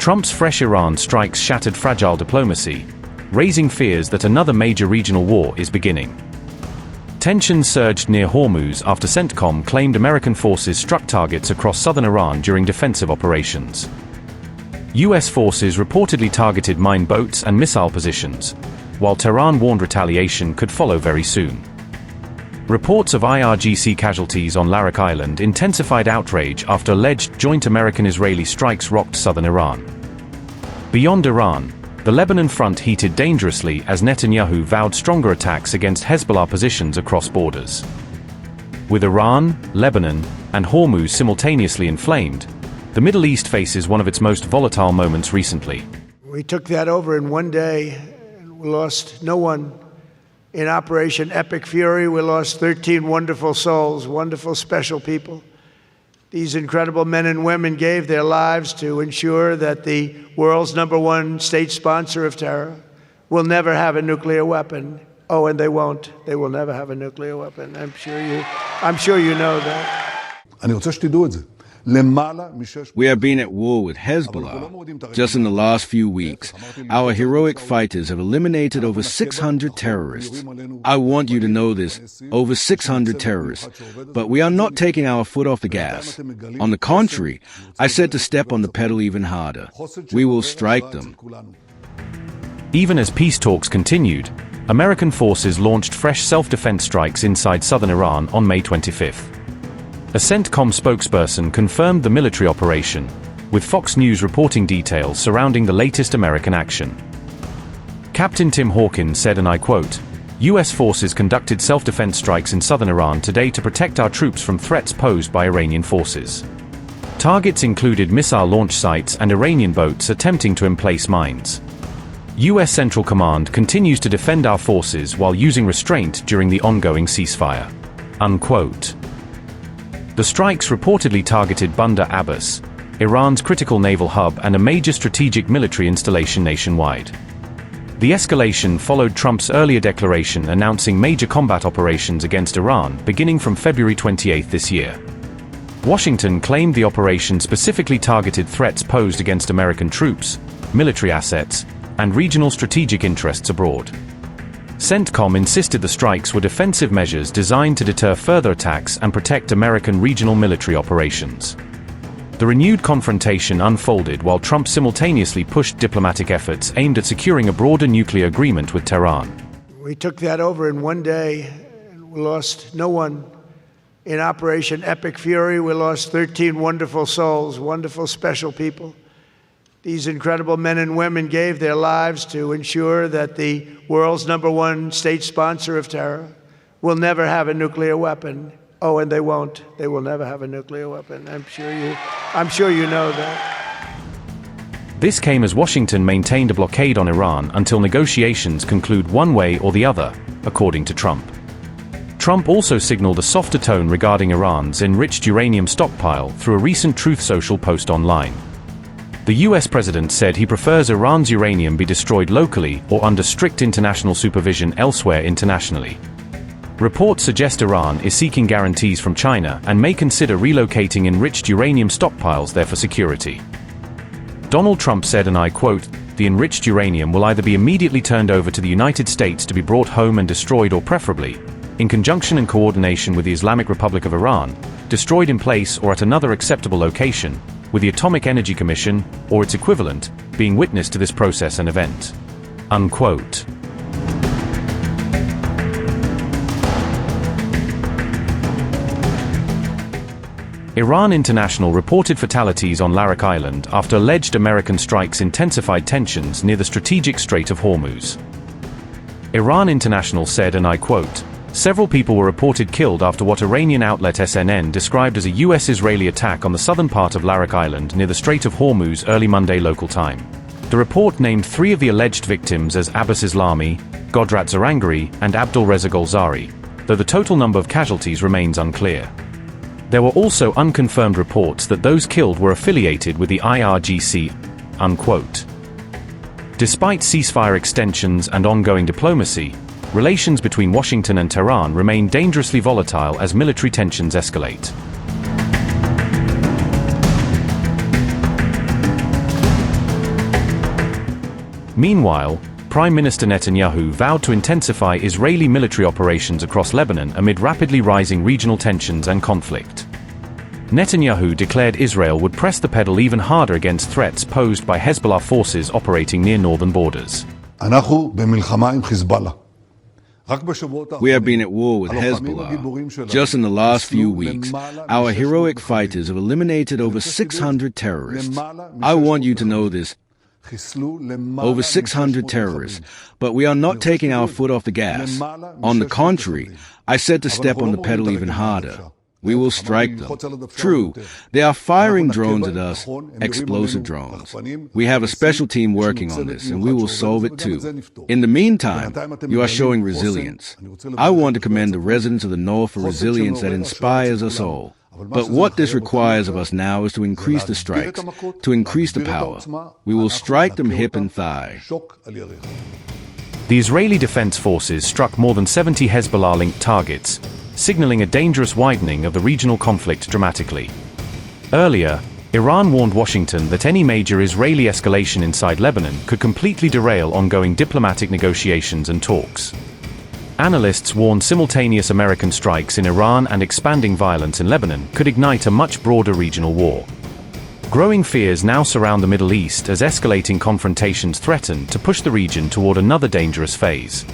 Trump's fresh Iran strikes shattered fragile diplomacy, raising fears that another major regional war is beginning. Tensions surged near Hormuz after CENTCOM claimed American forces struck targets across southern Iran during defensive operations. U.S. forces reportedly targeted mine boats and missile positions, while Tehran warned retaliation could follow very soon. Reports of IRGC casualties on Larak Island intensified outrage after alleged joint American-Israeli strikes rocked southern Iran. Beyond Iran, the Lebanon front heated dangerously as Netanyahu vowed stronger attacks against Hezbollah positions across borders. With Iran, Lebanon, and Hormuz simultaneously inflamed, the Middle East faces one of its most volatile moments recently. We took that over in one day, and we lost no one. In Operation Epic Fury, we lost 13 wonderful souls, wonderful, special people. These incredible men and women gave their lives to ensure that the world's #1 state sponsor of terror will never have a nuclear weapon. Oh, and they won't. They will never have a nuclear weapon. I'm sure you know that. We have been at war with Hezbollah. Just in the last few weeks, our heroic fighters have eliminated over 600 terrorists. I want you to know this, over 600 terrorists. But we are not taking our foot off the gas. On the contrary, I said to step on the pedal even harder. We will strike them. Even as peace talks continued, American forces launched fresh self-defense strikes inside southern Iran on May 25. A CENTCOM spokesperson confirmed the military operation, with Fox News reporting details surrounding the latest American action. Captain Tim Hawkins said, and I quote, "U.S. forces conducted self-defense strikes in southern Iran today to protect our troops from threats posed by Iranian forces. Targets included missile launch sites and Iranian boats attempting to emplace mines. U.S. Central Command continues to defend our forces while using restraint during the ongoing ceasefire." Unquote. The strikes reportedly targeted Bandar Abbas, Iran's critical naval hub and a major strategic military installation nationwide. The escalation followed Trump's earlier declaration announcing major combat operations against Iran beginning from February 28 this year. Washington claimed the operation specifically targeted threats posed against American troops, military assets, and regional strategic interests abroad. CENTCOM insisted the strikes were defensive measures designed to deter further attacks and protect American regional military operations. The renewed confrontation unfolded while Trump simultaneously pushed diplomatic efforts aimed at securing a broader nuclear agreement with Tehran. We took that over in one day, and we lost no one. In Operation Epic Fury, we lost 13 wonderful souls, wonderful, special people. These incredible men and women gave their lives to ensure that the world's #1 state sponsor of terror will never have a nuclear weapon. Oh, and they won't. They will never have a nuclear weapon. I'm sure you know that. This came as Washington maintained a blockade on Iran until negotiations conclude one way or the other, according to Trump. Trump also signaled a softer tone regarding Iran's enriched uranium stockpile through a recent Truth Social post online. The U.S. president said he prefers Iran's uranium be destroyed locally or under strict international supervision elsewhere internationally. Reports suggest Iran is seeking guarantees from China and may consider relocating enriched uranium stockpiles there for security. Donald Trump said, and I quote, "The enriched uranium will either be immediately turned over to the United States to be brought home and destroyed, or preferably, in conjunction and coordination with the Islamic Republic of Iran, destroyed in place or at another acceptable location, with the Atomic Energy Commission, or its equivalent, being witness to this process and event." Unquote. Iran International reported fatalities on Larak Island after alleged American strikes intensified tensions near the strategic Strait of Hormuz. Iran International said, and I quote, "Several people were reported killed after what Iranian outlet SNN described as a U.S.-Israeli attack on the southern part of Larak Island near the Strait of Hormuz early Monday local time." The report named 3 of the alleged victims as Abbas Islami, Godrat Zarangari, and Abdul Reza Golzari, though the total number of casualties remains unclear. There were also unconfirmed reports that those killed were affiliated with the IRGC. Unquote. Despite ceasefire extensions and ongoing diplomacy, relations between Washington and Tehran remain dangerously volatile as military tensions escalate. Meanwhile, Prime Minister Netanyahu vowed to intensify Israeli military operations across Lebanon amid rapidly rising regional tensions and conflict. Netanyahu declared Israel would press the pedal even harder against threats posed by Hezbollah forces operating near northern borders. We have been at war with Hezbollah. Just in the last few weeks, our heroic fighters have eliminated over 600 terrorists. I want you to know this. Over 600 terrorists. But we are not taking our foot off the gas. On the contrary, I said to step on the pedal even harder. We will strike them. True, they are firing drones at us, explosive drones. We have a special team working on this, and we will solve it too. In the meantime, you are showing resilience. I want to commend the residents of the North for resilience that inspires us all. But what this requires of us now is to increase the strikes, to increase the power. We will strike them hip and thigh. The Israeli Defense Forces struck more than 70 Hezbollah-linked targets, signaling a dangerous widening of the regional conflict dramatically. Earlier, Iran warned Washington that any major Israeli escalation inside Lebanon could completely derail ongoing diplomatic negotiations and talks. Analysts warn simultaneous American strikes in Iran and expanding violence in Lebanon could ignite a much broader regional war. Growing fears now surround the Middle East as escalating confrontations threaten to push the region toward another dangerous phase.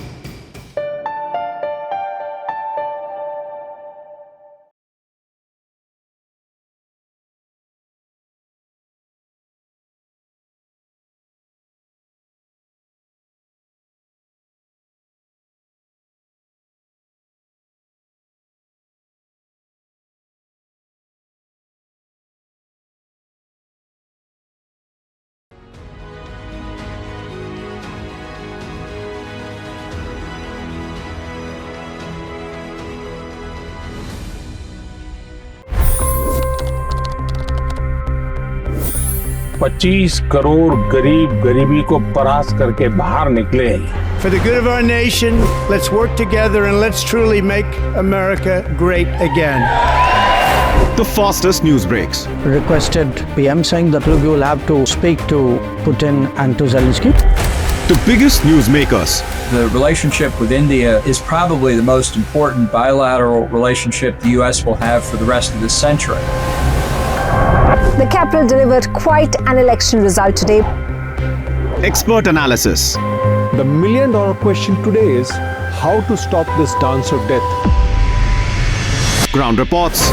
$25 crore गरीब गरीबी को परास्त करके बाहर निकले। For the good of our nation, let's work together and let's truly make America great again. The fastest news breaks. Requested PM saying that we will have to speak to Putin and to Zelensky. The biggest news makers. The relationship with India is probably the most important bilateral relationship the U.S. will have for the rest of this century. The capital delivered quite an election result today. Expert analysis. The million-dollar question today is how to stop this dance of death. Ground reports.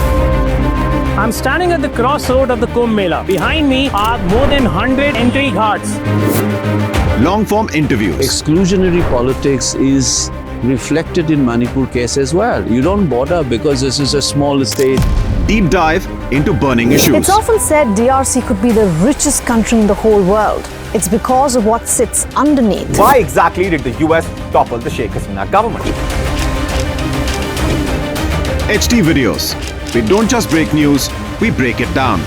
I'm standing at the crossroad of the Kumbh Mela. Behind me are more than 100 entry ghats. Long-form interviews. Exclusionary politics is reflected in Manipur case as well. You don't bother because this is a small state. Deep dive into burning issues. It's often said DRC could be the richest country in the whole world. It's because of what sits underneath. Why exactly did the US topple the Sheikh Hasina government? HD videos. We don't just break news, we break it down.